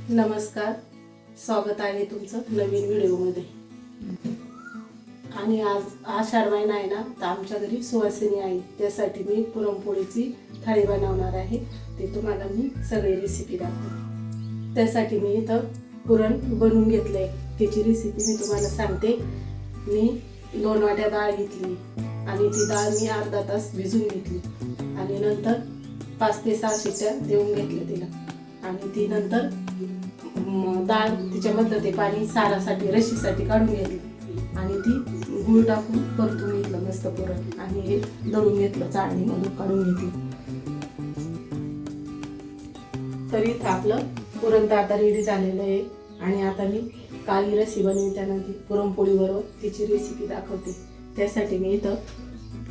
नमस्कार, स्वागत आहे तुमचं नवीन व्हिडिओमध्ये. आणि आज आषाढ महिना आहे ना, तर आमच्या घरी सुवासिनी आहे, त्यासाठी मी पुरणपोळीची थाळी बनवणार आहे. ते तुम्हाला मी सगळी रेसिपी दाखवते. त्यासाठी मी इथं पुरण बनवून घेतलंय, त्याची रेसिपी मी तुम्हाला सांगते. मी 2 वाट्या डाळ घेतली आणि ती डाळ मी अर्धा तास भिजून घेतली आणि नंतर 5 ते 6 शिट्ट्या देऊन घेतल्या तिला. आणि ती नंतर डाळ तिच्यामधलं ते पाणी सारासाठी रशीसाठी काढून घेतलं आणि ती गूळ टाकून परतून घेतलं मस्त पुरण आणि हे दळून घेतलं, चाळणीमधून काढून घेतली. तरी इथं आपलं पुरण तर आता रेडी झालेलं आहे. आणि आता मी काली रशी बनवली, त्यानं ती पुरणपोळीबरोबर तिची रेसिपी दाखवते. त्यासाठी मी इथं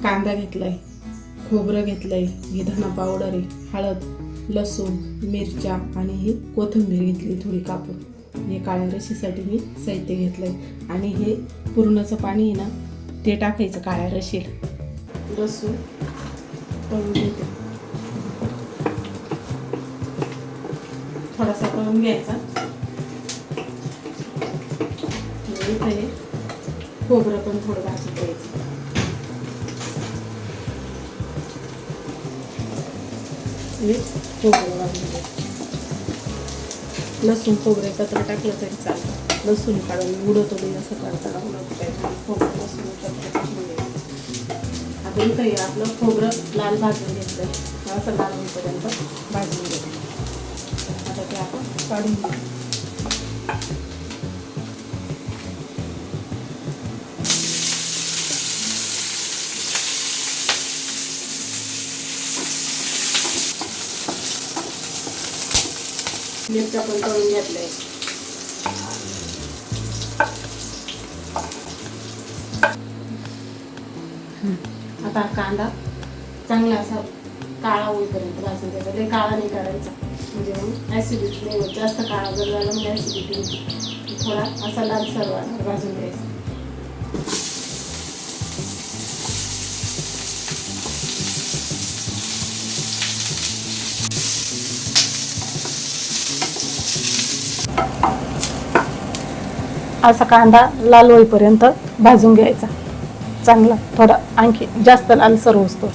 कांदा घेतलाय, खोबरं घेतलंय, ही धना पावडर आहे, हळद, लसूण, मिरच्या आणि ही कोथिंबीर घेतली थोडी कापून. हे काळ्या रशीसाठी मी साहित्य घेतलंय. आणि हे पुरणाचं पाणी आहे ना, ते टाकायचं काळ्या रशीला. लसूण तळून घेते, थोडासा तळून घ्यायचा. इथं हे खोबरं पण थोडं भाजून द्यायचं. खोबरं भाजून द्यायचं. लसूण खोबरं एकत्र टाकलं तरी चालतं. लसूण काढून उडवतो मी असं काढताना उडवतो काय, खोबरं लसूण एकत्र टाकून द्यायचं. आता इथं हे आपलं खोबरं लाल भाजून घेतलं, असं लाल होईपर्यंत भाजून घ्यायचं. आता ते आपण काढून घेऊ. मिरच्या पण तळून घेतलंय. आता कांदा चांगला असा काळा होईपर्यंत भाजून द्यायचा. ते काळा नाही करायचा, म्हणजे मग ॲसिडिटी नाही होत. जास्त काळा जर झाला म्हणजे ॲसिडिटी होती. थोडा असा लालसर भाजून द्यायचा. असा कांदा लाल होईपर्यंत भाजून घ्यायचा चांगला, थोडा आणखी जास्त लालसर होतो.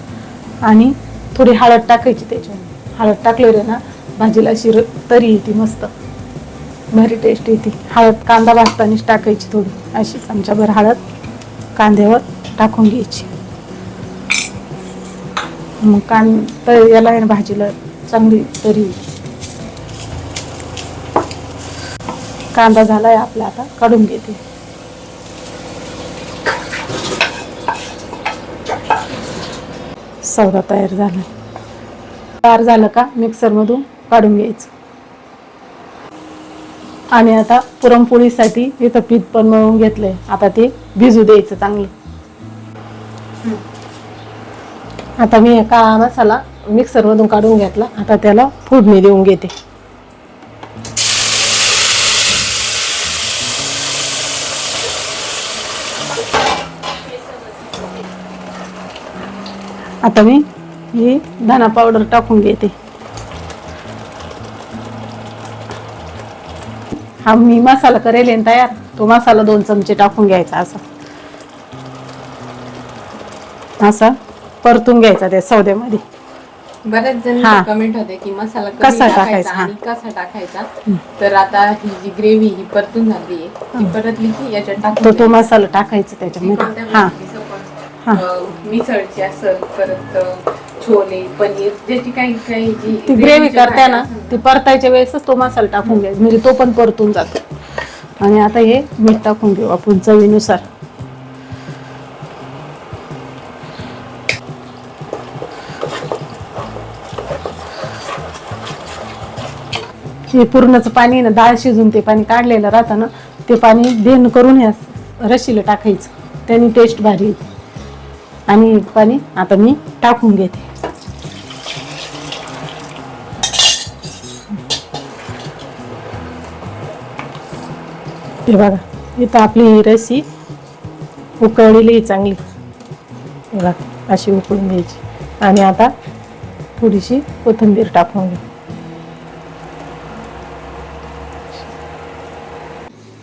आणि थोडी हळद टाकायची त्याच्यामध्ये. हळद टाकल्यावर ना भाजीला शिर तरी येते, मस्त भारी टेस्ट येते. हळद कांदा भाजतानाच टाकायची थोडी, अशी चमचाभर हळद कांद्यावर टाकून घ्यायची. मग याला आहे ना भाजीला चांगली तरी. कांदा झालाय आपला, आता काढून घेते. सौदा तयार झाला. तयार झालं का मिक्सरमधून काढून घ्यायचं. आणि आता पुरणपोळीसाठी इथं पीठ पण मळून घेतलंय. आता ते भिजू द्यायचं चांगलं. आता मी काळा मसाला मिक्सरमधून काढून घेतला. आता त्याला फोडणी देऊन घेते. आता मी ही धना पावडर टाकून घेते. हा मी मसाला करेल तयार, तो मसाला 2 चमचे टाकून घ्यायचा. असा परतून घ्यायचा त्या सौद्यामध्ये. बऱ्याच जण कमेंट होते की मसाला कसा टाकायचा आणि कसा टाकायचा. तर आता ही जी ग्रेव्ही ही परतून झाली आहे, ती परतली की याच्यात टाकून तो मसाला टाकायचा त्याच्यामध्ये. मिसळची असेल, परत छोले, पनीर, ज्याची काही ती ग्रेव्ही करते ना, ती परतायच्या वेळेसच तो मसाला टाकून घ्यायचा, म्हणजे तो पण परतून जातो. आणि आता हे मीठ टाकून घेऊ आपण चवीनुसार. हे पुरणाचं पाणी ना, डाळ शिजून ते पाणी काढलेलं राहतं ना, ते पाणी देण करून या रशीला टाकायचं, त्याने टेस्ट भारी येते. आणि पाणी आता मी टाकून घेते. हे बघा, इथं आपली ही रशी उकळलेली चांगली. बघा अशी उकळून घ्यायची. आणि आता थोडीशी कोथिंबीर टाकून घ्या.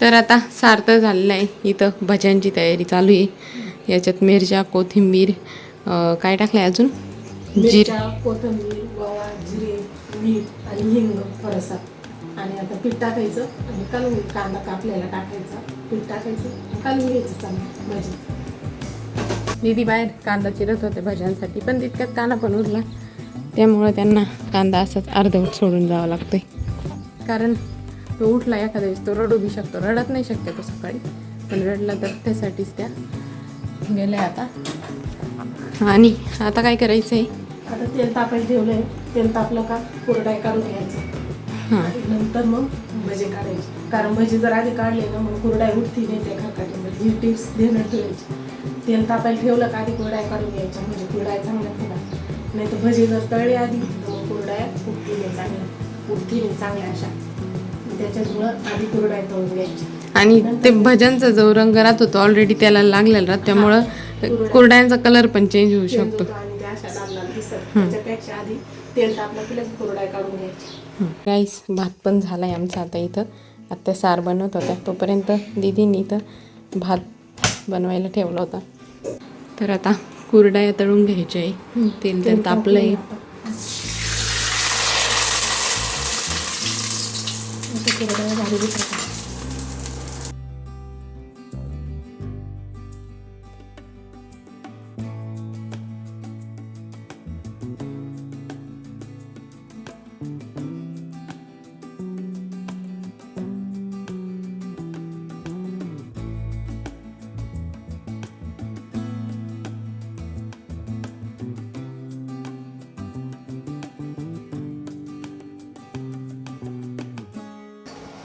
तर आता सार्थ झालेलं आहे. इथं भज्यांची तयारी चालू आहे. याच्यात मिरच्या, कोथिंबीर, काय टाकलं आहे अजून, मिरच्या, कोथिंबीर, ओवा, जिरे, मीठ आणि हिंग थोडासा. आणि आता पीठ टाकायचं आणि कालवून, कांदा कापलेला टाकायचा, पीठ टाकायचं आणि कालवून घ्यायचं चांगलं भजी. दीदी बाहेर कांदा चिरत होते भज्यांसाठी, पण तितक्यात कांदा पण उरला. त्यामुळं त्यांना कांदा असाच अर्धवट सोडून जावं लागतंय. कारण तो उठला एखाद्या वेळेस तो रडू बी शकतो. रडत नाही शक्यतो सकाळी, पण रडला तर त्यासाठीच त्या गेल्या आता. आणि आता काय करायचं आहे, आता तेल तापायला ठेवलंय. तेल तापलं का कुरडया काढून घ्यायचं. हां, आणि नंतर मग भजे काढायचे. कारण भजे जर आधी काढले ना मग कुरडया उठती नाही त्या खरकाटीमध्ये. ही टिप्स देणं ठेवायची. तेल तापायला ठेवलं का आधी कुरडया काढून घ्यायच्या, म्हणजे कुरडया चांगल्या फुगतात. नाही तर भजे जर तळले आधी तर मग कुरडया फुगती नाही चांगल्या अशा. त्याच्यामुळं आधी कुरडया तळून घ्यायच्या. आणि ते भज्यांचा जो रंग राहत होतो ऑलरेडी त्याला लागलेला राहत, त्यामुळं कुरड्यांचा कलर पण चेंज होऊ शकतो. आणि त्या अशा लाल लाल दिसत. त्याच्यापेक्षा आधी तेल तापलं की लगेच कुरडया काढून घ्यायच्या. गाईस, भात पण झाला आहे आमचा आता. इथं आत्या सार बनवत होत्या, तोपर्यंत दीदींनी इथं भात बनवायला ठेवला होता. तर आता कुरडया तळून घ्यायच्या आहे. तेल तर तापलं आहे. कुरडया भारी दिसतात.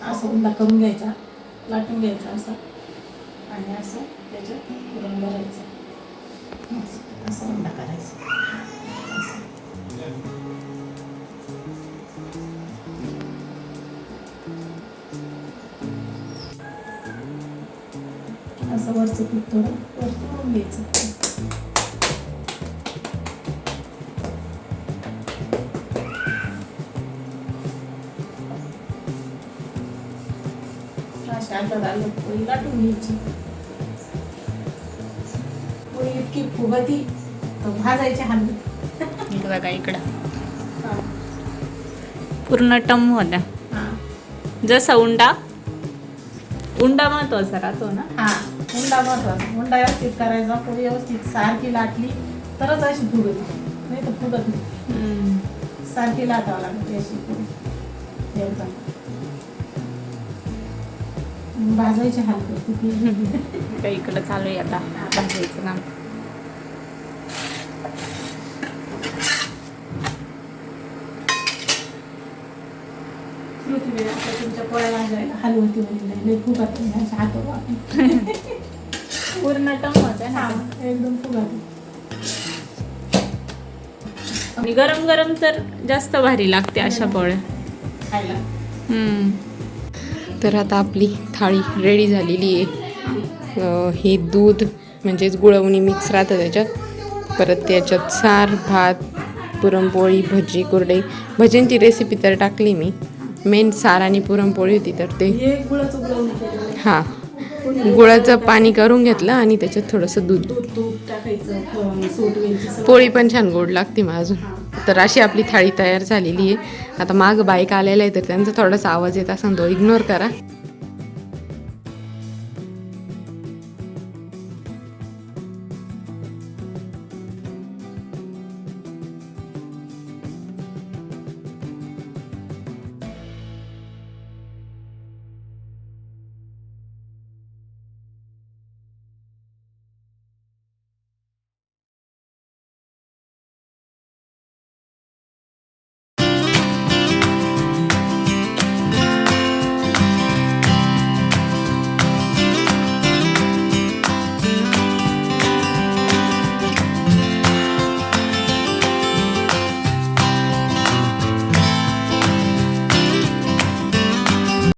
असं उंडा करून घ्यायचा, लाटून घ्यायचा असं, आणि असं त्याच्यात पुरण भरायचं. असं उंडा करायचा. असं वरचं पीठ थोडं वरतून घ्यायचं. पोळी लाटून घ्यायची. पोळी इतकी फुगती तर भाजायची हात. बघा इकडं पूर्ण टम होत्या. जसा उंडा महत्वाचा राहतो ना. हा, उंडा महत्वाचा. उंडा व्यवस्थित करायचा. पोळी व्यवस्थित सारखी लाटली तरच अशी फुगती, नाही तर फुगत नाही. सारखी लाटावं लागते अशी पोळी एकदम. भाजायची हात करते. इकडं चालू आहे आता भाजायचं काम. तुमच्या पोळ्या भाजायला हलवती म्हणजे फुगत नाही अशा हातावर. पूर्ण टम होत्या ना. एकदम फुगत. आणि गरम गरम तर जास्त भारी लागते अशा पोळ्या खायला. तर आता आपली थाळी रेडी झालेली आहे. हे दूध म्हणजेच गुळवणी मिक्स राहतं त्याच्यात. परत त्याच्यात सार, भात, पुरणपोळी, भजी, कुरडई. भजींची रेसिपी तर टाकली मी. मेन सार आणि पुरणपोळी होती तर ते हे गुळाचं गुळवणी केलेलं. हां, गुळाचं पाणी करून घेतलं आणि त्याच्यात थोडंसं दूध. तूप टाकायचं, सूट वेलची. पोळी पण छान गोड लागते मग अजून. तर अशी आपली थाळी तयार झालेली आहे. आता मागं बाईक आलेला आहे तर त्यांचा थोडासा आवाज येत असेल तो इग्नोर करा.